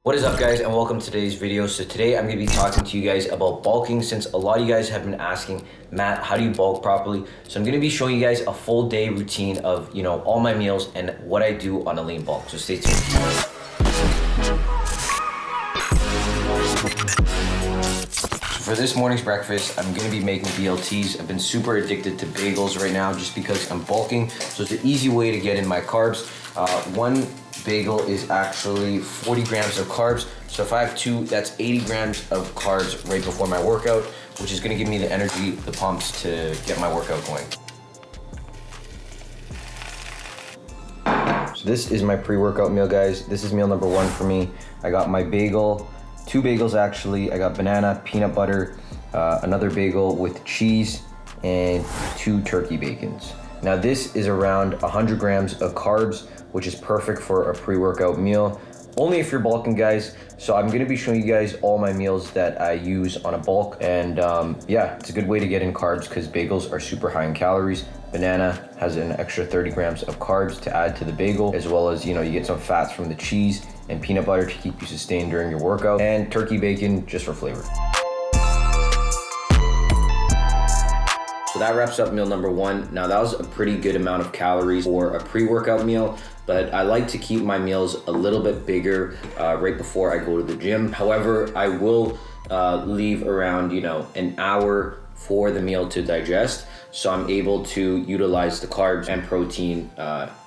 What is up, guys, and welcome to today's video. So today I'm going to be talking to you guys about bulking, since a lot of you guys have been asking, Matt, how do you bulk properly? So I'm going to be showing you guys a full day routine of, all my meals and what I do on a lean bulk. So stay tuned. For this morning's breakfast, I'm gonna be making BLTs. I've been super addicted to bagels right now just because I'm bulking. So it's an easy way to get in my carbs. One bagel is actually 40 grams of carbs. So if I have two, that's 80 grams of carbs right before my workout, which is gonna give me the energy, the pumps to get my workout going. So this is my pre-workout meal, guys. This is meal number one for me. I got my bagel, two bagels actually. I got banana, peanut butter, another bagel with cheese, and two turkey bacons. Now this is around 100 grams of carbs, which is perfect for a pre-workout meal. Only if you're bulking, guys. So I'm gonna be showing you guys all my meals that I use on a bulk. And yeah, it's a good way to get in carbs because bagels are super high in calories. Banana has an extra 30 grams of carbs to add to the bagel, as well as, you get some fats from the cheese and peanut butter to keep you sustained during your workout, and turkey bacon just for flavor. So that wraps up meal number one. Now that was a pretty good amount of calories for a pre-workout meal, but I like to keep my meals a little bit bigger right before I go to the gym. However, I will leave around, an hour for the meal to digest, so I'm able to utilize the carbs and protein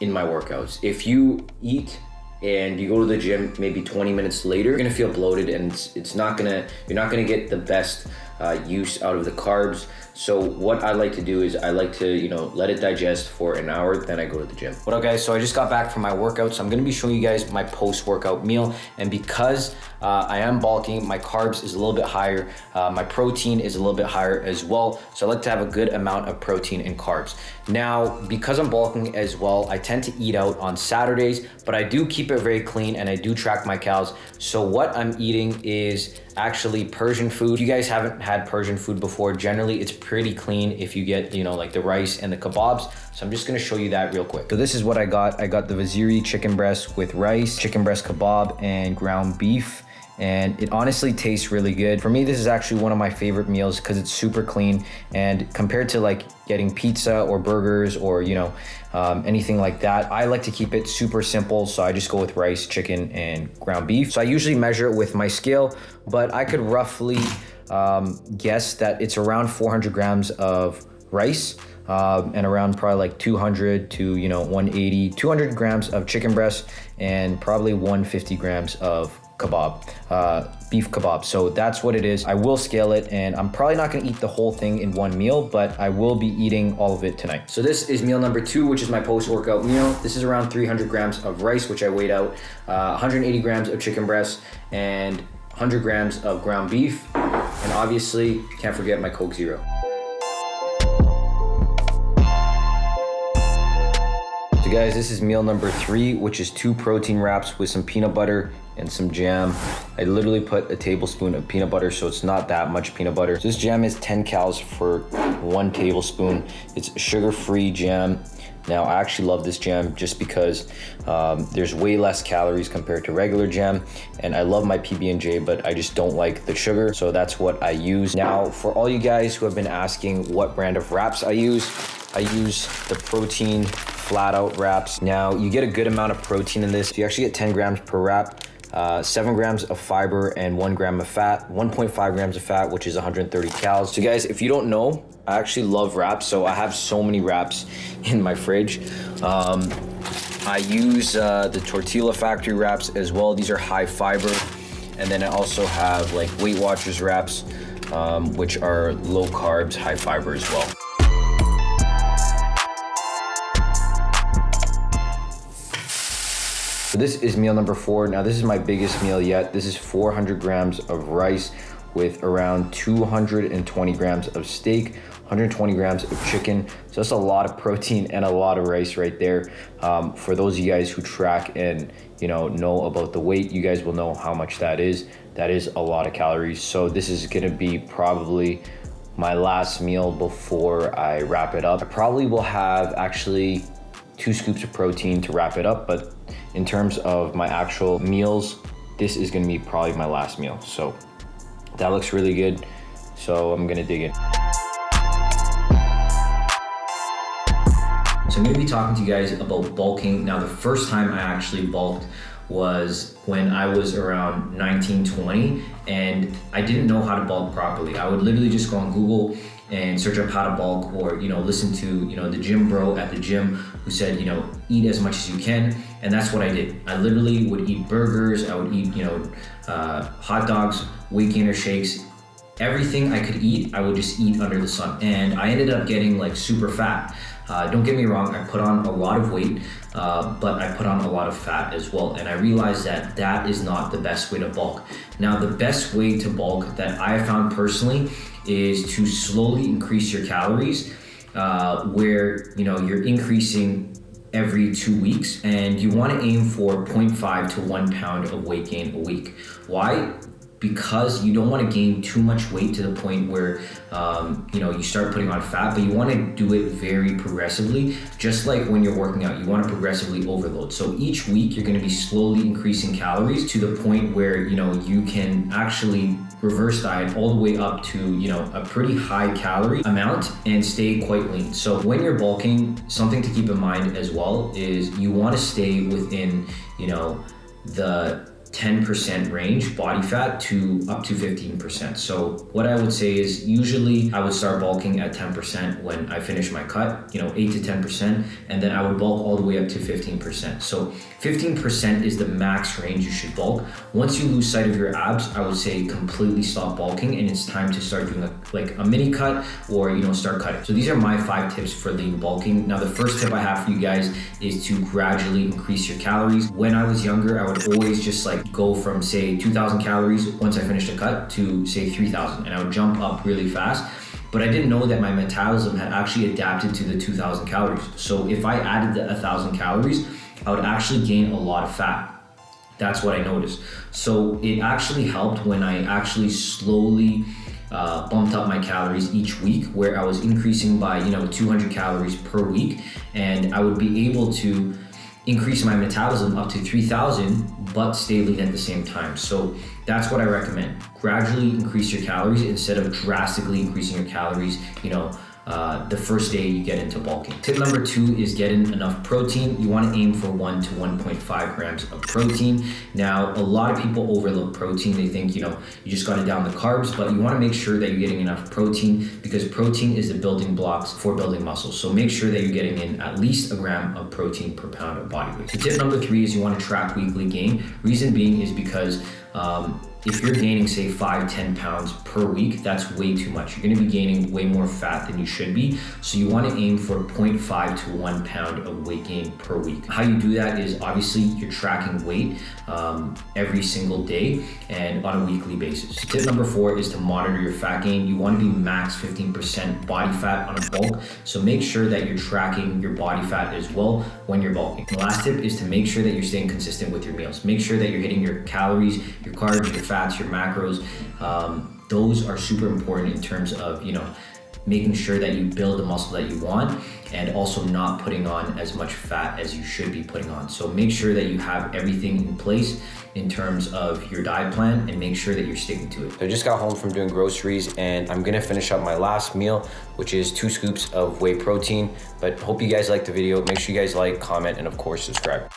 in my workouts. If you eat and you go to the gym maybe 20 minutes later, you're gonna feel bloated, and you're not gonna get the best use out of the carbs. So what I like to do is I like to, let it digest for an hour, then I go to the gym. What up, guys? So I just got back from my workout, so I'm gonna be showing you guys my post-workout meal. And because I am bulking, my carbs is a little bit higher, my protein is a little bit higher as well. So I like to have a good amount of protein and carbs. Now, because I'm bulking as well, I tend to eat out on Saturdays, but I do keep it very clean and I do track my calories. So what I'm eating is actually Persian food. If you guys haven't had Persian food before, generally it's pretty clean if you get, like the rice and the kebabs. So I'm just gonna show you that real quick. So this is what I got. I got the Vaziri chicken breast with rice, chicken breast kebab, and ground beef. And it honestly tastes really good. For me, this is actually one of my favorite meals because it's super clean. And compared to like getting pizza or burgers or, anything like that, I like to keep it super simple. So I just go with rice, chicken, and ground beef. So I usually measure it with my scale, but I could roughly guess that it's around 400 grams of rice, and around probably like 200 to 180, 200 grams of chicken breast, and probably 150 grams of kebab, beef kebab. So that's what it is. I will scale it, and I'm probably not gonna eat the whole thing in one meal, but I will be eating all of it tonight. So this is meal number two, which is my post-workout meal. This is around 300 grams of rice, which I weighed out, 180 grams of chicken breast, and 100 grams of ground beef. And obviously, can't forget my Coke Zero. So guys, this is meal number three, which is 2 protein wraps with some peanut butter and some jam. I literally put a tablespoon of peanut butter, so it's not that much peanut butter. So this jam is 10 calories for 1 tablespoon. It's sugar-free jam. Now, I actually love this jam just because there's way less calories compared to regular jam. And I love my PB&J, but I just don't like the sugar. So that's what I use. Now, for all you guys who have been asking what brand of wraps I use the Protein Flat Out wraps. Now, you get a good amount of protein in this. You actually get 10 grams per wrap. 7 grams of fiber and 1 gram of fat, 1.5 grams of fat, which is 130 calories. So guys, if you don't know, I actually love wraps. So I have so many wraps in my fridge. I use the Tortilla Factory wraps as well. These are high fiber. And then I also have like Weight Watchers wraps, which are low carbs, high fiber as well. So this is meal number 4. Now this is my biggest meal yet. This is 400 grams of rice with around 220 grams of steak, 120 grams of chicken. So that's a lot of protein and a lot of rice right there. For those of you guys who track and know about the weight, you guys will know how much that is. That is a lot of calories. So this is gonna be probably my last meal before I wrap it up. I probably will have actually 2 scoops of protein to wrap it up, but in terms of my actual meals this is gonna be probably my last meal. So that looks really good. So I'm gonna dig in. So I'm gonna be talking to you guys about bulking. Now, the first time I actually bulked was when I was around 19, 20, and I didn't know how to bulk properly. I would literally just go on Google and search up how to bulk, or listen to the gym bro at the gym who said eat as much as you can, and that's what I did. I literally would eat burgers, I would eat hot dogs, weight gainer shakes, everything I could eat, I would just eat under the sun, and I ended up getting like super fat. Don't get me wrong, I put on a lot of weight, but I put on a lot of fat as well. And I realized that that is not the best way to bulk. Now, the best way to bulk that I have found personally is to slowly increase your calories, where you're increasing every 2 weeks, and you want to aim for 0.5 to 1 pound of weight gain a week. Why? Because you don't want to gain too much weight to the point where you start putting on fat, but you want to do it very progressively. Just like when you're working out, you want to progressively overload. So each week you're going to be slowly increasing calories to the point where you can actually reverse diet all the way up to a pretty high calorie amount and stay quite lean. So when you're bulking, something to keep in mind as well is you want to stay within the 10% range body fat to up to 15%. So what I would say is usually I would start bulking at 10% when I finish my cut, 8 to 10%, and then I would bulk all the way up to 15%. So 15% is the max range you should bulk. Once you lose sight of your abs, I would say completely stop bulking, and it's time to start doing a mini cut or start cutting. So these are my 5 tips for lean bulking. Now, the first tip I have for you guys is to gradually increase your calories. When I was younger, I would always just go from say 2,000 calories once I finished a cut to say 3,000, and I would jump up really fast. But I didn't know that my metabolism had actually adapted to the 2,000 calories. So if I added the 1,000 calories, I would actually gain a lot of fat. That's what I noticed. So it actually helped when I actually slowly bumped up my calories each week, where I was increasing by 200 calories per week, and I would be able to increase my metabolism up to 3,000, but stay lean at the same time. So that's what I recommend. Gradually increase your calories instead of drastically increasing your calories, the first day you get into bulking. Tip number 2 is getting enough protein. You want to aim for 1 to 1.5 grams of protein. Now, a lot of people overlook protein. They think, you just got to down the carbs, but you want to make sure that you're getting enough protein, because protein is the building blocks for building muscle. So make sure that you're getting in at least a gram of protein per pound of body weight. So tip number 3 is you want to track weekly gain. Reason being is because if you're gaining say 5-10 pounds per week, that's way too much. You're going to be gaining way more fat than you should be. So you want to aim for 0.5 to 1 pound of weight gain per week. How you do that is obviously you're tracking weight every single day and on a weekly basis. So tip number 4 is to monitor your fat gain. You want to be max 15% body fat on a bulk. So make sure that you're tracking your body fat as well when you're bulking. The last tip is to make sure that you're staying consistent with your meals. Make sure that you're hitting your calories, your carbs, your fats, your macros. Those are super important in terms of making sure that you build the muscle that you want, and also not putting on as much fat as you should be putting on. So make sure that you have everything in place in terms of your diet plan, and make sure that you're sticking to it. So I just got home from doing groceries, and I'm gonna finish up my last meal, which is 2 scoops of whey protein. But hope you guys liked the video. Make sure you guys like, comment, and of course subscribe.